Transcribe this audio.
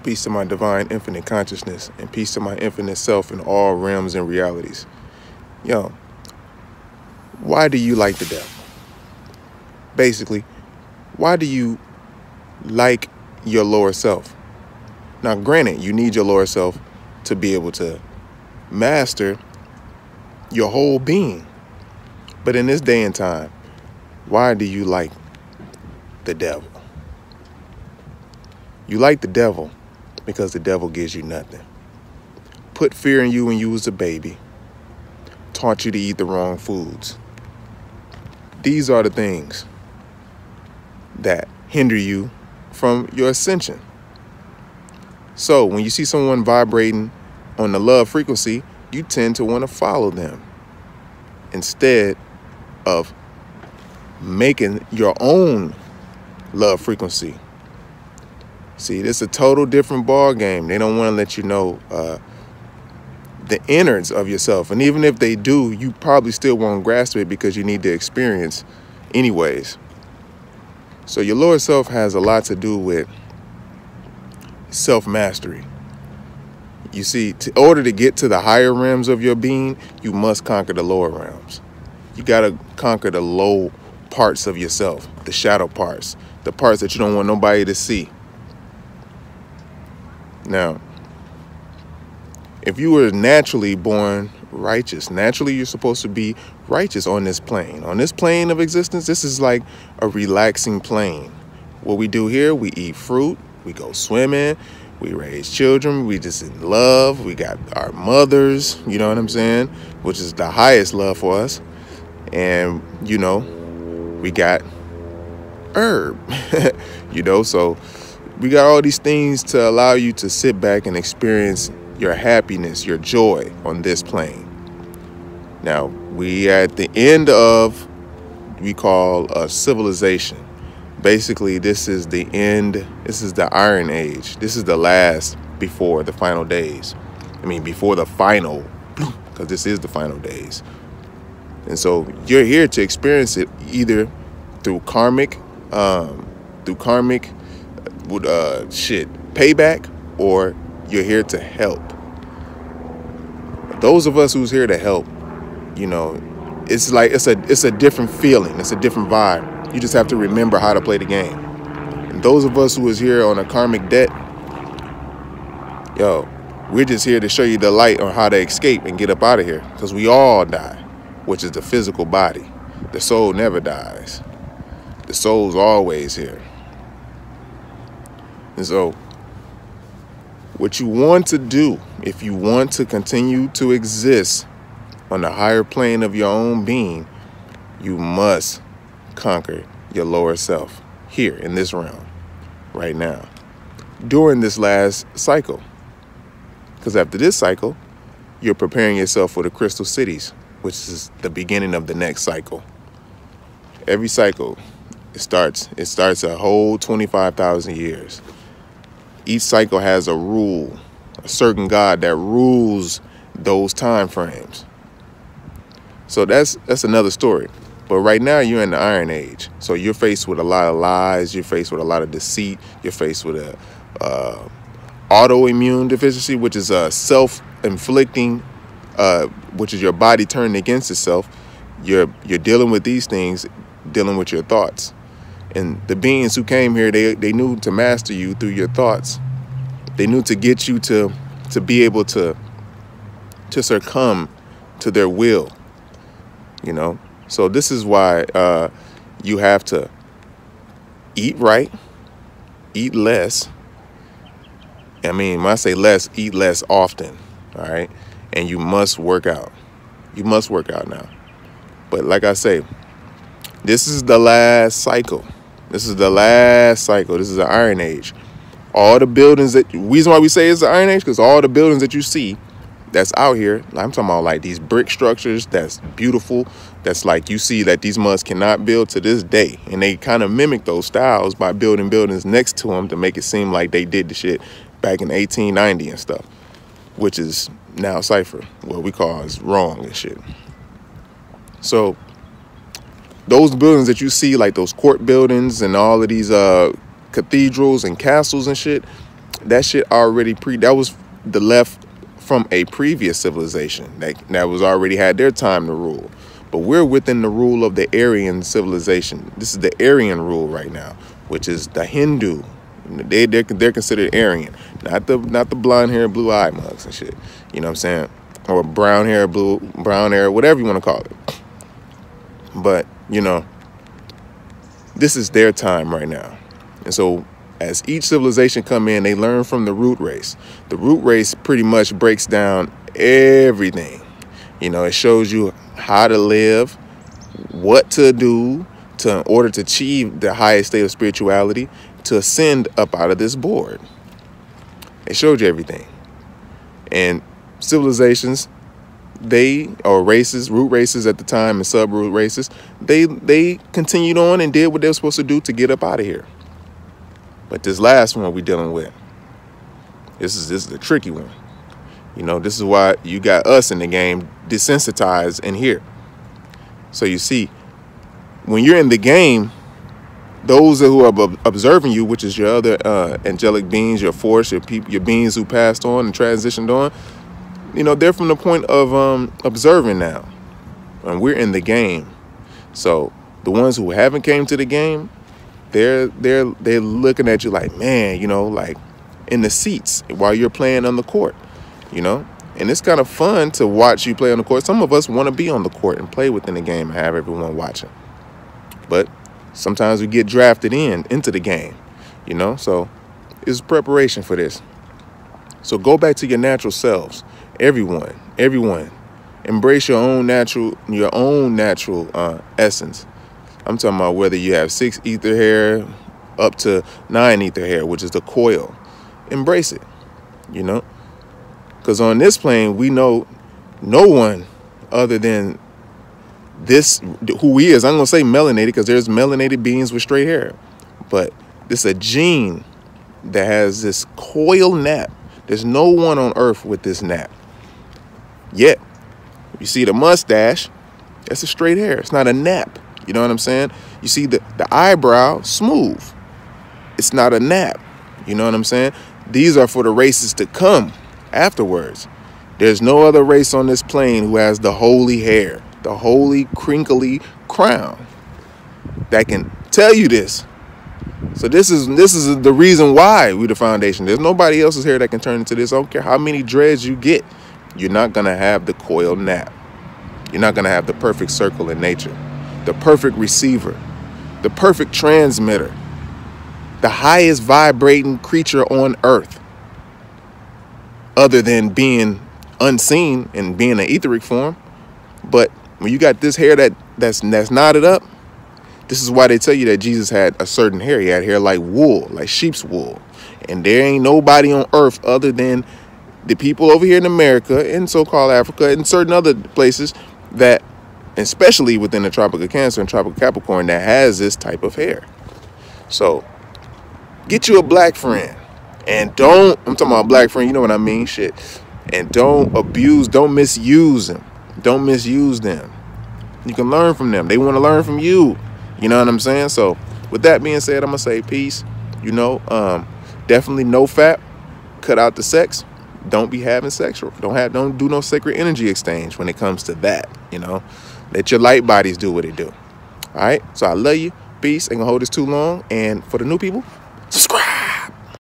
Peace to my divine infinite consciousness, and peace to my infinite self in all realms and realities. Yo, why do you like the devil? Basically, why do you like your lower self? Now, granted, you need your lower self to be able to master your whole being. But in this day and time, why do you like the devil? You like the devil because the devil gives you nothing. Put fear in you when you was a baby. Taught you to eat the wrong foods. These are the things that hinder you from your ascension. So when you see someone vibrating on the love frequency, you tend to want to follow them instead of making your own love frequency. See, this is a total different ball game. They don't want to let you know the innards of yourself. And even if they do, you probably still won't grasp it because you need to experience anyways. So your lower self has a lot to do with self-mastery. You see, in order to get to the higher realms of your being, you must conquer the lower realms. You got to conquer the low parts of yourself, the shadow parts, the parts that you don't want nobody to see. Now, if you were naturally born righteous, naturally you're supposed to be righteous on this plane. On this plane of existence, this is like a relaxing plane. What we do here, we eat fruit, we go swimming, we raise children, we just in love, we got our mothers, you know what I'm saying, which is the highest love for us. And, you know, we got herb, you know, so we got all these things to allow you to sit back and experience your happiness, your joy on this plane. Now, we at the end of, we call a civilization. Basically, this is the end. This is the Iron Age. This is the last before the final days. I mean, before the final, because this is the final days. And so you're here to experience it either through karmic payback, or you're here to help. Those of us who's here to help, you know, it's like it's a different feeling, it's a different vibe. You just have to remember how to play the game. And those of us who is here on a karmic debt, yo, we're just here to show you the light on how to escape and get up out of here, because we all die, which is the physical body. The soul never dies. The soul's always here. And so what you want to do, if you want to continue to exist on the higher plane of your own being, you must conquer your lower self here in this realm right now during this last cycle. Because after this cycle, you're preparing yourself for the crystal cities, which is the beginning of the next cycle. Every cycle, it starts a whole 25,000 years. Each cycle has a rule, a certain God that rules those time frames. So that's another story. But right now you're in the Iron Age. So you're faced with a lot of lies. You're faced with a lot of deceit. You're faced with a autoimmune deficiency, which is a self-inflicting, which is your body turning against itself. You're dealing with these things, dealing with your thoughts. And the beings who came here, they knew to master you through your thoughts. They knew to get you to be able to succumb to their will, you know. So this is why you have to eat right, eat less. I mean, when I say less, eat less often, all right? And you must work out. You must work out now. But like I say, this is the last cycle. This is the last cycle. This is the Iron Age. All the buildings the reason why we say it's the Iron Age, because all the buildings that you see that's out here, I'm talking about like these brick structures that's beautiful, that's like you see that these muds cannot build to this day. And they kind of mimic those styles by building buildings next to them to make it seem like they did the shit back in 1890 and stuff, which is now cipher, what we call is wrong and shit. So those buildings that you see, like those court buildings and all of these cathedrals and castles and shit, that shit already that was the left from a previous civilization that was already had their time to rule. But we're within the rule of the Aryan civilization. This is the Aryan rule right now, which is the Hindu. They're considered Aryan, not the blonde hair, blue eye mugs and shit. You know what I'm saying? Or brown hair, brown hair, whatever you want to call it. But you know, this is their time right now, and so as each civilization come in, they learn from the root race. The root race pretty much breaks down everything. You know, it shows you how to live, what to do in order to achieve the highest state of spirituality, to ascend up out of this board. It showed you everything. And civilizations, or races, root races at the time and sub-root races, they continued on and did what they were supposed to do to get up out of here. But this last one we're dealing with, this is a tricky one. You know, this is why you got us in the game desensitized in here. So you see, when you're in the game, those who are observing you, which is your other angelic beings, your force, your people, your beings who passed on and transitioned on, you know, they're from the point of observing now, and we're in the game. So the ones who haven't came to the game, they're looking at you like, man, you know, like in the seats while you're playing on the court, you know. And it's kind of fun to watch you play on the court. Some of us want to be on the court and play within the game and have everyone watching. But sometimes we get drafted into the game, you know. So it's preparation for this. So go back to your natural selves. Everyone. Embrace your own natural essence. I'm talking about whether you have 6 ether hair up to 9 ether hair, which is the coil. Embrace it, you know. Because on this plane, we know no one other than this, who he is. I'm going to say melanated because there's melanated beings with straight hair. But this is a gene that has this coil nap. There's no one on Earth with this nap. Yet, you see the mustache, that's a straight hair. It's not a nap. You know what I'm saying? You see the eyebrow, smooth. It's not a nap. You know what I'm saying? These are for the races to come afterwards. There's no other race on this plane who has the holy hair, the holy crinkly crown that can tell you this. So this is the reason why we the foundation. There's nobody else's hair that can turn into this. I don't care how many dreads you get. You're not going to have the coil nap. You're not going to have the perfect circle in nature, the perfect receiver, the perfect transmitter, the highest vibrating creature on Earth, other than being unseen and being an etheric form. But when you got this hair that's knotted up, this is why they tell you that Jesus had a certain hair. He had hair like wool, like sheep's wool. And there ain't nobody on Earth other than the people over here in America and so-called Africa and certain other places that, especially within the Tropic of Cancer and Tropic of Capricorn, that has this type of hair. So get you a black friend, and I'm talking about a black friend, you know what I mean, shit. And don't misuse them. Don't misuse them. You can learn from them. They want to learn from you. You know what I'm saying? So with that being said, I'm going to say peace. You know, definitely no fap. Cut out the sex. Don't be having sexual. Don't do no sacred energy exchange when it comes to that. You know, let your light bodies do what they do. All right. So I love you. Peace. Ain't gonna hold this too long. And for the new people, subscribe.